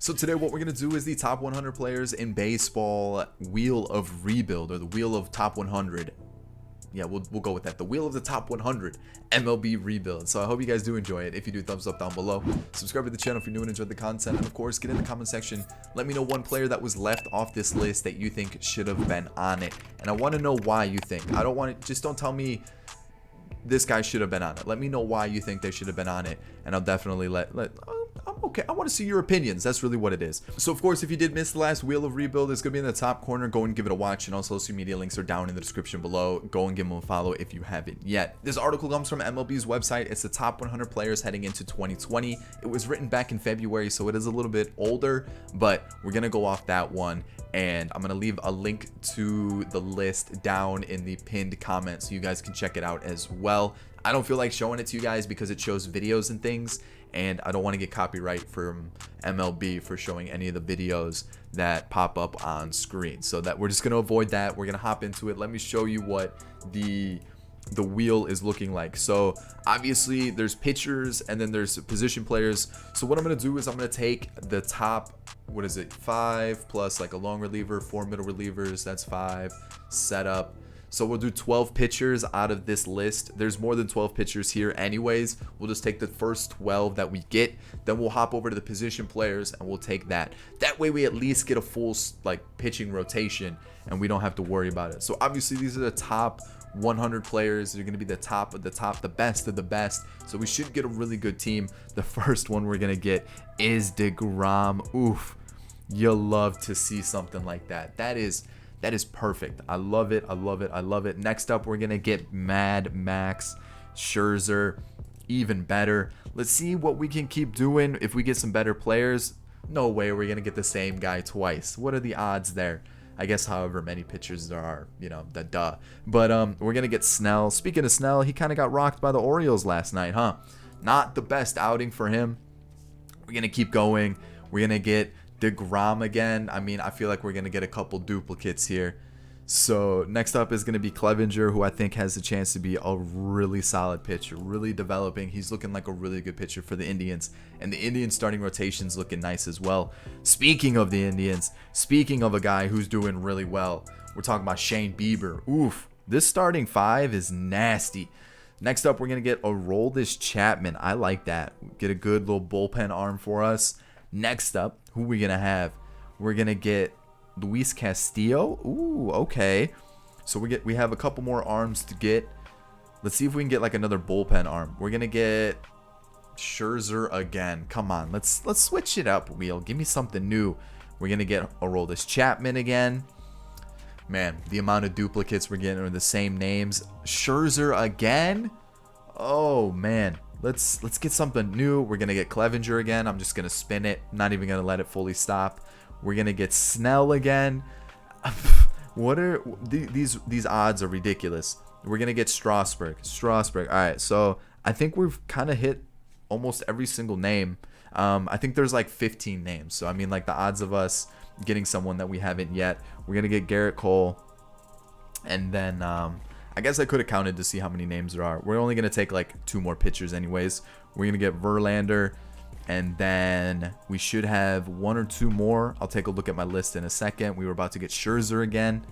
So today what we're going to do is the top 100 players in baseball wheel of rebuild, or the wheel of top 100. Yeah, we'll go with that. The wheel of the top 100 MLB rebuild. So I hope you guys do enjoy it. If you do, thumbs up down below. Subscribe to the channel if you're new and enjoyed the content. And of course, get in the comment section. Let me know one player that was left off this list that you think should have been on it. And I want to know why you think. I don't want it. Just don't tell me this guy should have been on it. Let me know why you think they should have been on it. And I'll definitely I'm okay. I want to see your opinions. That's really what it is. So of course, if you did miss the last wheel of rebuild, it's gonna be in the top corner. Go and give it a watch, and all social media links are down in the description below. Go and give them a follow if you haven't yet. This article comes from MLB's website. It's the top 100 players heading into 2020. It was written back in February, so it is a little bit older, but we're gonna go off that one, and I'm gonna leave a link to the list down in the pinned comment so you guys can check it out as well. I don't feel like showing it to you guys because it shows videos and things, and I don't want to get copyright from MLB for showing any of the videos that pop up on screen. So that we're just going to avoid that. We're going to hop into it. Let me show you what the wheel is looking like. So obviously there's pitchers and then there's position players. So what I'm going to do is I'm going to take the top, what is it, 5 plus like a long reliever, 4 middle relievers, that's 5, setup. So we'll do 12 pitchers out of this list. There's more than 12 pitchers here anyways. We'll just take the first 12 that we get. Then we'll hop over to the position players and we'll take that. That way we at least get a full like pitching rotation and we don't have to worry about it. So obviously these are the top 100 players. They're going to be the top of the top, the best of the best. So we should get a really good team. The first one we're going to get is DeGrom. Oof. You'll love to see something like that. That is perfect. I love it. I love it. I love it. Next up, we're going to get Mad Max Scherzer. Even better. Let's see what we can keep doing. If we get some better players, no way we're going to get the same guy twice. What are the odds there? I guess however many pitchers there are, you know, the duh. But we're going to get Snell. Speaking of Snell, he kind of got rocked by the Orioles last night, huh? Not the best outing for him. We're going to keep going. We're going to get DeGrom again. I mean, I feel like we're going to get a couple duplicates here. So next up is going to be Clevinger, who I think has a chance to be a really solid pitcher, really developing. He's looking like a really good pitcher for the Indians, and the Indians starting rotation's looking nice as well. Speaking of the Indians, speaking of a guy who's doing really well, we're talking about Shane Bieber. Oof, this starting 5 is nasty. Next up, we're going to get Aroldis Chapman. I like that. Get a good little bullpen arm for us. Next up, who are we going to have? We're going to get Luis Castillo. Ooh, okay. So we have a couple more arms to get. Let's see if we can get like another bullpen arm. We're going to get Scherzer again. Come on, let's switch it up, wheel. Give me something new. We're going to get Aroldis Chapman again. Man, the amount of duplicates we're getting are the same names. Scherzer again? Oh, man. Let's get something new. We're going to get Clevinger again. I'm just going to spin it. Not even going to let it fully stop. We're going to get Snell again. What are these odds are ridiculous. We're going to get Strasburg. All right, so I think we've kind of hit almost every single name. I think there's like 15 names. So I mean, like, the odds of us getting someone that we haven't yet. We're going to get Garrett Cole. And then I guess I could have counted to see how many names there are. We're only going to take like 2 more pitchers anyways. We're going to get Verlander, and then we should have 1 or 2 more. I'll take a look at my list in a second. We were about to get Scherzer again,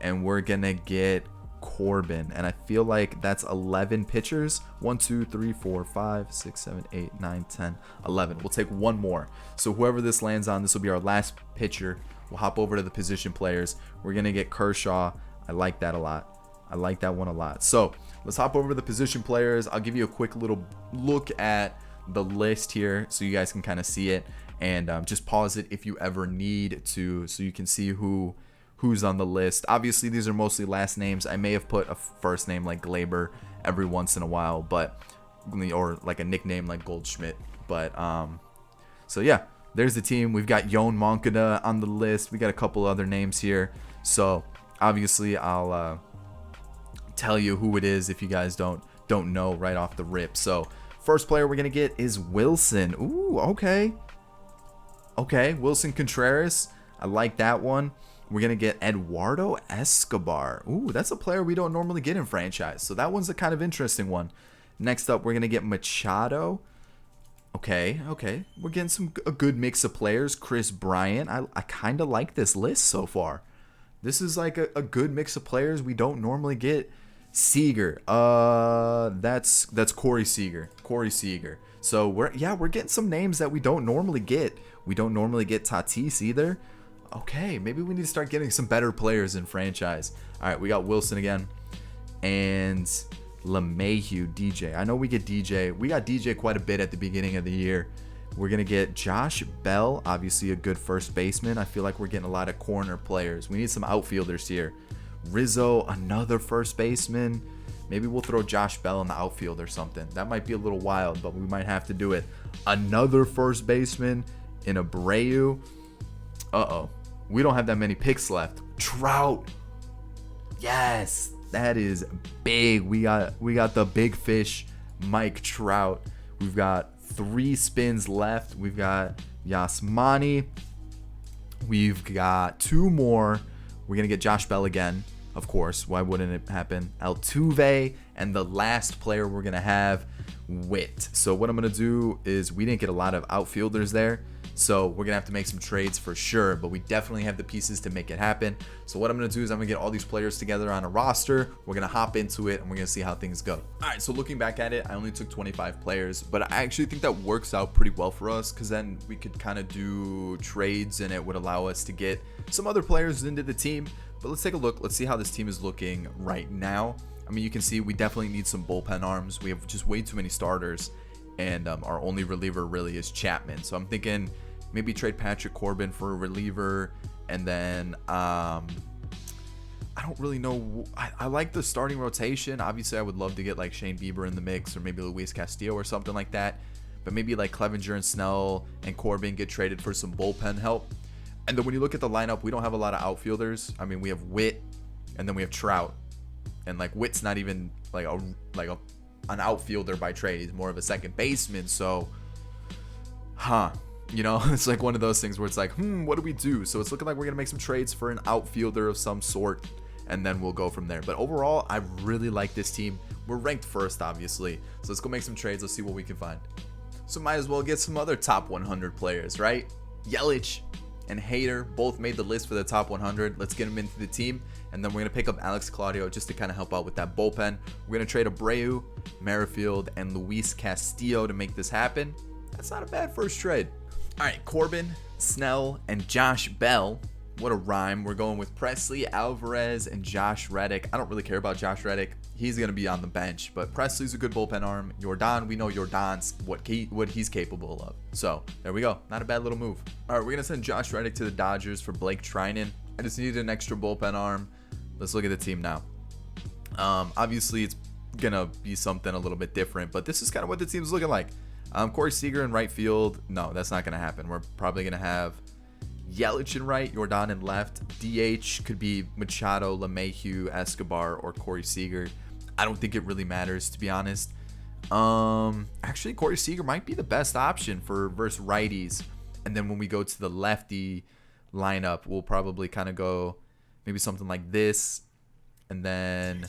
and we're going to get Corbin. And I feel like that's 11 pitchers. 1, 2, 3, 4, 5, 6, 7, 8, 9, 10, 11. We'll take 1 more. So whoever this lands on, this will be our last pitcher. We'll hop over to the position players. We're going to get Kershaw. I like that a lot. I like that one a lot. So let's hop over to the position players. I'll give you a quick little look at the list here so you guys can kind of see it, and just pause it if you ever need to so you can see who's on the list. Obviously, these are mostly last names. I may have put a first name like Glaber every once in a while, but or like a nickname like Goldschmidt. But so yeah, there's the team. We've got Yoan Moncada on the list. We got a couple other names here. So obviously, I'll tell you who it is if you guys don't know right off the rip. So first player we're gonna get is Wilson. Ooh, okay, Wilson Contreras. I like that one. We're gonna get Eduardo Escobar. Ooh, that's a player we don't normally get in franchise, so that one's a kind of interesting one. Next up, we're gonna get Machado. Okay, we're getting a good mix of players. Chris Bryant, I kind of like this list so far. This is like a good mix of players we don't normally get. Seager, that's Corey Seager. So we're getting some names that we don't normally get. We don't normally get Tatis either. Okay, maybe we need to start getting some better players in franchise. All right, we got Wilson again, and LeMahieu, DJ. I know we get DJ. We got DJ quite a bit at the beginning of the year. We're going to get Josh Bell, obviously a good first baseman. I feel like we're getting a lot of corner players. We need some outfielders here. Rizzo, another first baseman. Maybe we'll throw Josh Bell in the outfield or something. That might be a little wild, but we might have to do it. Another first baseman in Abreu. Uh-oh. We don't have that many picks left. Trout. Yes, that is big. We got the big fish, Mike Trout. We've got 3 spins left. We've got Yasmani. We've got 2 more. We're going to get Josh Bell again, of course. Why wouldn't it happen? Altuve, and the last player we're going to have, Witt. So what I'm going to do is, we didn't get a lot of outfielders there, so we're going to have to make some trades for sure, but we definitely have the pieces to make it happen. So what I'm going to do is I'm going to get all these players together on a roster. We're going to hop into it, and we're going to see how things go. All right, so looking back at it, I only took 25 players, but I actually think that works out pretty well for us, because then we could kind of do trades, and it would allow us to get some other players into the team. But let's take a look. Let's see how this team is looking right now. I mean, you can see we definitely need some bullpen arms. We have just way too many starters, and our only reliever really is Chapman. So I'm thinking maybe trade Patrick Corbin for a reliever, and then I don't really know. I like the starting rotation. Obviously, I would love to get like Shane Bieber in the mix, or maybe Luis Castillo or something like that. But maybe like Clevenger and Snell and Corbin get traded for some bullpen help. And then when you look at the lineup, we don't have a lot of outfielders. I mean, we have Witt, and then we have Trout. And like Witt's not even like an outfielder by trade. He's more of a second baseman. So, you know, it's like one of those things where it's like, what do we do? So it's looking like we're gonna make some trades for an outfielder of some sort, and then we'll go from there. But overall, I really like this team. We're ranked first, obviously. So let's go make some trades. Let's see what we can find. So might as well get some other top 100 players, right? Yelich and Hader both made the list for the top 100. Let's get them into the team, and then we're going to pick up Alex Claudio just to kind of help out with that bullpen. We're going to trade Abreu, Merrifield, and Luis Castillo to make this happen. That's not a bad first trade. All right, Corbin, Snell, and Josh Bell. What a rhyme. We're going with Presley, Alvarez, and Josh Reddick. I don't really care about Josh Reddick. He's going to be on the bench, but Presley's a good bullpen arm. Jordan, we know Jordan's what he's capable of. So there we go. Not a bad little move. All right, we're going to send Josh Reddick to the Dodgers for Blake Trinan. I just needed an extra bullpen arm. Let's look at the team now. Obviously, it's going to be something a little bit different, but this is kind of what the team's looking like. Corey Seager in right field. No, that's not going to happen. We're probably going to have Yelich in right, Jordan in left. DH could be Machado, LeMahieu, Escobar, or Corey Seager. I don't think it really matters, to be honest. Actually, Corey Seager might be the best option for versus righties. And then when we go to the lefty lineup, we'll probably kind of go maybe something like this. And then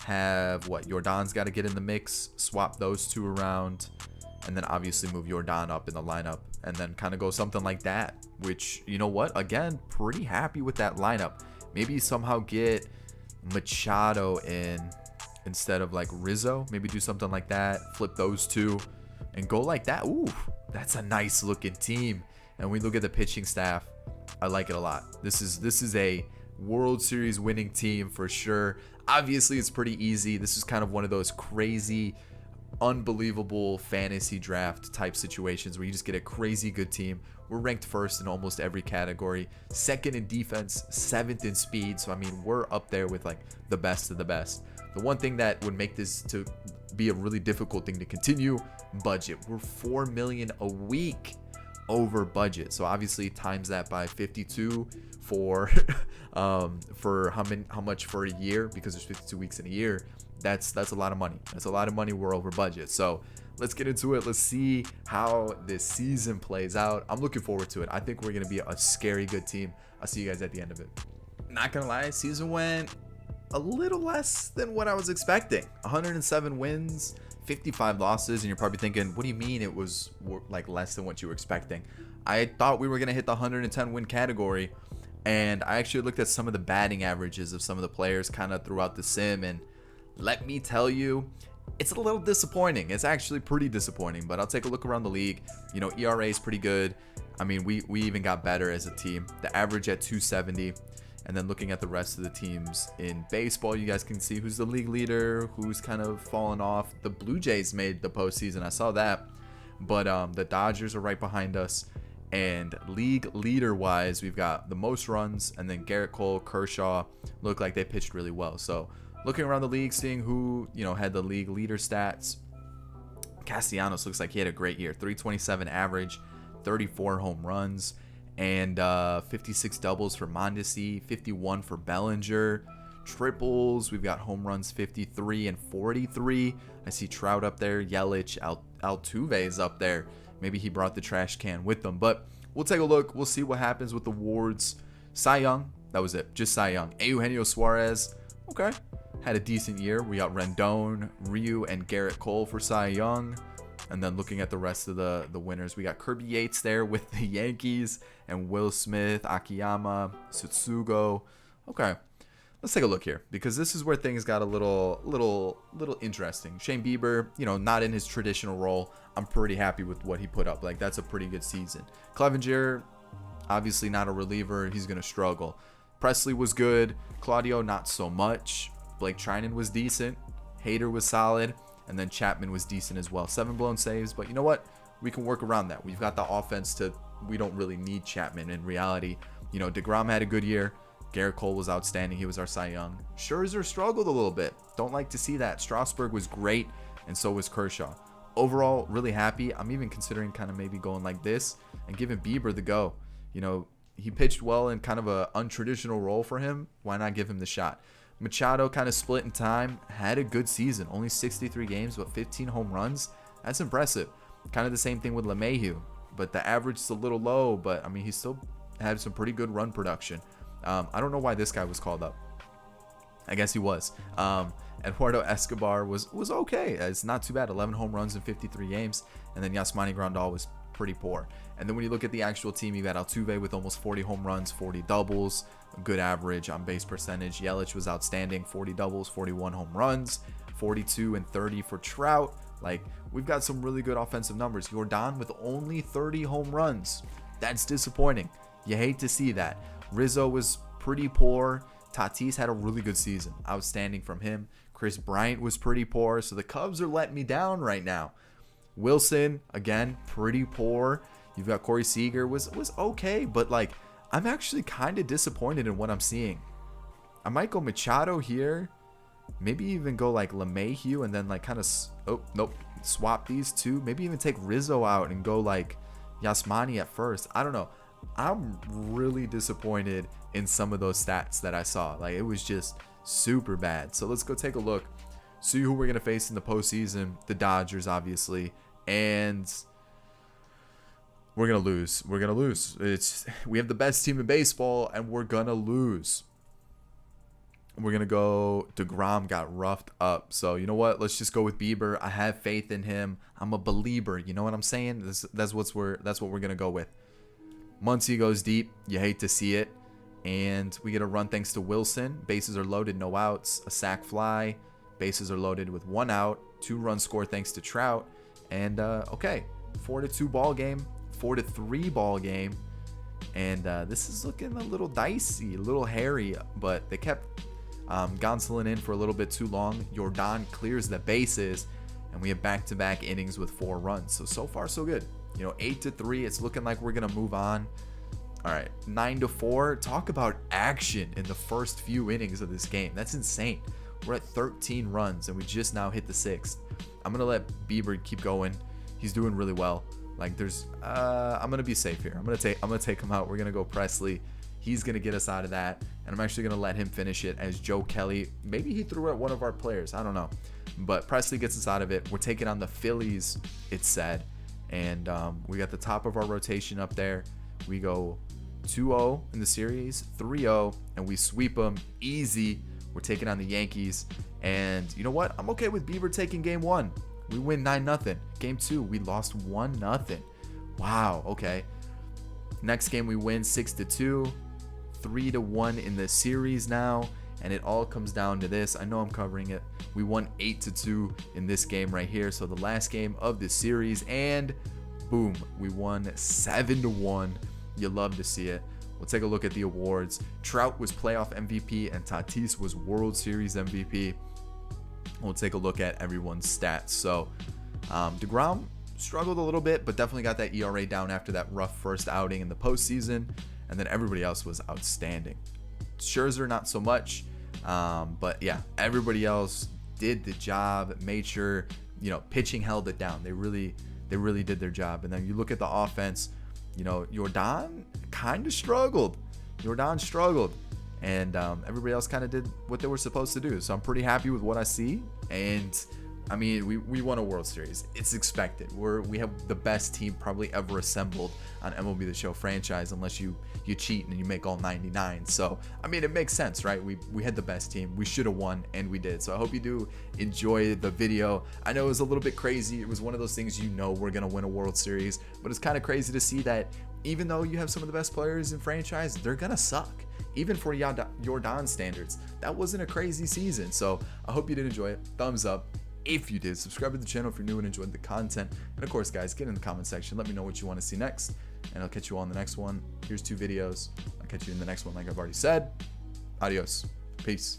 have Jordan's got to get in the mix, swap those two around, and then obviously move Jordan up in the lineup, and then kind of go something like that, which, you know what, again, pretty happy with that lineup. Maybe somehow get Machado in instead of like Rizzo. Maybe do something like that, flip those two and go like that. Ooh, that's a nice looking team. And we look at the pitching staff, I like it a lot. This is a World Series winning team for sure. Obviously, it's pretty easy. This is kind of one of those crazy, unbelievable fantasy draft type situations where you just get a crazy good team. We're ranked first in almost every category, second in defense, seventh in speed. So I mean, we're up there with like the best of the best. The one thing that would make this to be a really difficult thing to continue, budget. We're $4 million a week over budget. So obviously times that by 52 for how much for a year, because there's 52 weeks in a year. That's a lot of money. That's a lot of money. We're over budget. So let's get into it. Let's see how this season plays out. I'm looking forward to it. I think we're going to be a scary good team. I'll see you guys at the end of it. Not going to lie, season went a little less than what I was expecting. 107 wins, 55 losses, and you're probably thinking, what do you mean it was like less than what you were expecting? I thought we were going to hit the 110 win category, and I actually looked at some of the batting averages of some of the players kind of throughout the sim, and let me tell you, it's a little disappointing. It's actually pretty disappointing, but I'll take a look around the league. You know, ERA is pretty good. I mean, we even got better as a team. The average at 270. And then looking at the rest of the teams in baseball, you guys can see who's the league leader, who's kind of fallen off. The Blue Jays made the postseason. I saw that. But the Dodgers are right behind us. And league leader-wise, we've got the most runs. And then Garrett Cole, Kershaw look like they pitched really well. So looking around the league, seeing who, you know, had the league leader stats. Castellanos looks like he had a great year. 327 average, 34 home runs. And 56 doubles for Mondesi, 51 for Bellinger. Triples, we've got home runs 53 and 43. I see Trout up there, Yelich, Altuve is up there. Maybe he brought the trash can with them. But we'll take a look. We'll see what happens with the awards. Cy Young, that was it. Just Cy Young. Eugenio Suarez, okay. Had a decent year. We got Rendon, Ryu, and Garrett Cole for Cy Young. And then looking at the rest of the winners, we got Kirby Yates there with the Yankees, and Will Smith, Akiyama, Tsutsugo. Okay, let's take a look here, because this is where things got a little interesting. Shane Bieber, you know, not in his traditional role. I'm pretty happy with what he put up. Like, that's a pretty good season. Clevenger, obviously not a reliever. He's gonna struggle. Presley was good. Claudio, not so much. Blake Trinan was decent. Hader was solid. And then Chapman was decent as well. 7 blown saves, but you know what? We can work around that. We've got the offense we don't really need Chapman in reality. You know, DeGrom had a good year. Garrett Cole was outstanding. He was our Cy Young. Scherzer struggled a little bit. Don't like to see that. Strasburg was great, and so was Kershaw. Overall, really happy. I'm even considering kind of maybe going like this and giving Bieber the go. You know, he pitched well in kind of a untraditional role for him. Why not give him the shot? Machado kind of split in time, had a good season, only 63 games, but 15 home runs. That's impressive. Kind of the same thing with LeMahieu, but the average is a little low, but I mean, he still had some pretty good run production. I don't know why this guy was called up. I guess he was. Eduardo Escobar was okay. It's not too bad. 11 home runs in 53 games, and then Yasmani Grandal was pretty poor. And then when you look at the actual team, you got Altuve with almost 40 home runs, 40 doubles, a good average on base percentage. Yelich was outstanding, 40 doubles, 41 home runs, 42 and 30 for Trout. Like, we've got some really good offensive numbers. Jordan with only 30 home runs. That's disappointing. You hate to see that. Rizzo was pretty poor. Tatis had a really good season. Outstanding from him. Chris Bryant was pretty poor. So the Cubs are letting me down right now. Wilson, again, pretty poor. You've got Corey Seager, was okay, but like, I'm actually kind of disappointed in what I'm seeing. I might go Machado here. Maybe even go like LeMahieu and then like kind of, oh, nope, swap these two. Maybe even take Rizzo out and go like Yasmani at first. I don't know. I'm really disappointed in some of those stats that I saw. Like, it was just super bad. So let's go take a look. See who we're going to face in the postseason. The Dodgers, obviously. And we're going to lose. We're going to lose. We have the best team in baseball, and we're going to lose. We're going to go. DeGrom got roughed up. So, you know what? Let's just go with Bieber. I have faith in him. I'm a believer. You know what I'm saying? That's what we're going to go with. Muncy goes deep. You hate to see it. And we get a run thanks to Wilson. Bases are loaded, no outs. A sac fly. Bases are loaded with 1 out. 2-run score thanks to Trout. And, okay. 4-2 ball game. 4-3 ball game. And this is looking a little dicey, a little hairy. But they kept Gonsolin in for a little bit too long. Jordan clears the bases. And we have back-to-back innings with 4 runs. So far, so good. You know, 8-3. It's looking like we're going to move on. All right, 9-4. Talk about action in the first few innings of this game. That's insane. We're at 13 runs, and we just now hit the 6th. I'm going to let Bieber keep going. He's doing really well. Like, I'm going to be safe here. I'm going to take him out. We're going to go Presley. He's going to get us out of that, and I'm actually going to let him finish it as Joe Kelly. Maybe he threw at one of our players. I don't know. But Presley gets us out of it. We're taking on the Phillies, it's said. And we got the top of our rotation up there. We go 2-0 in the series, 3-0, and we sweep them easy We're taking on the Yankees. And you know what? I'm okay with Bieber taking game 1. We win 9-0. Game 2, we lost 1-0. Wow, okay. Next game we win 6-2, 3-1 in the series now, and it all comes down to this. I know I'm covering it. We won 8-2 in this game right here. So the last game of the series, and boom, we won 7-1. You love to see it. We'll take a look at the awards. Trout was playoff MVP and Tatis was World Series MVP. We'll take a look at everyone's stats. So DeGrom struggled a little bit, but definitely got that ERA down after that rough first outing in the postseason. And then everybody else was outstanding. Scherzer, not so much. But yeah, everybody else did the job, made sure, pitching held it down. They really did their job. And then you look at the offense, Jordan kind of struggled. And everybody else kind of did what they were supposed to do. So I'm pretty happy with what I see. And I mean, we won a World Series. It's expected. We have the best team probably ever assembled on MLB The Show franchise, unless you cheat and you make all 99. So I mean, it makes sense, right? We had the best team. We should have won, and we did. So I hope you do enjoy the video. I know it was a little bit crazy. It was one of those things, we're gonna win a World Series, but it's kind of crazy to see that even though you have some of the best players in franchise, they're gonna suck. Even for Jordan standards, that wasn't a crazy season. So I hope you did enjoy it. Thumbs up if you did. Subscribe to the channel if you're new and enjoyed the content. And of course, guys, get in the comment section. Let me know what you want to see next. And I'll catch you all in the next one. Here's 2 videos. I'll catch you in the next one like I've already said. Adios. Peace.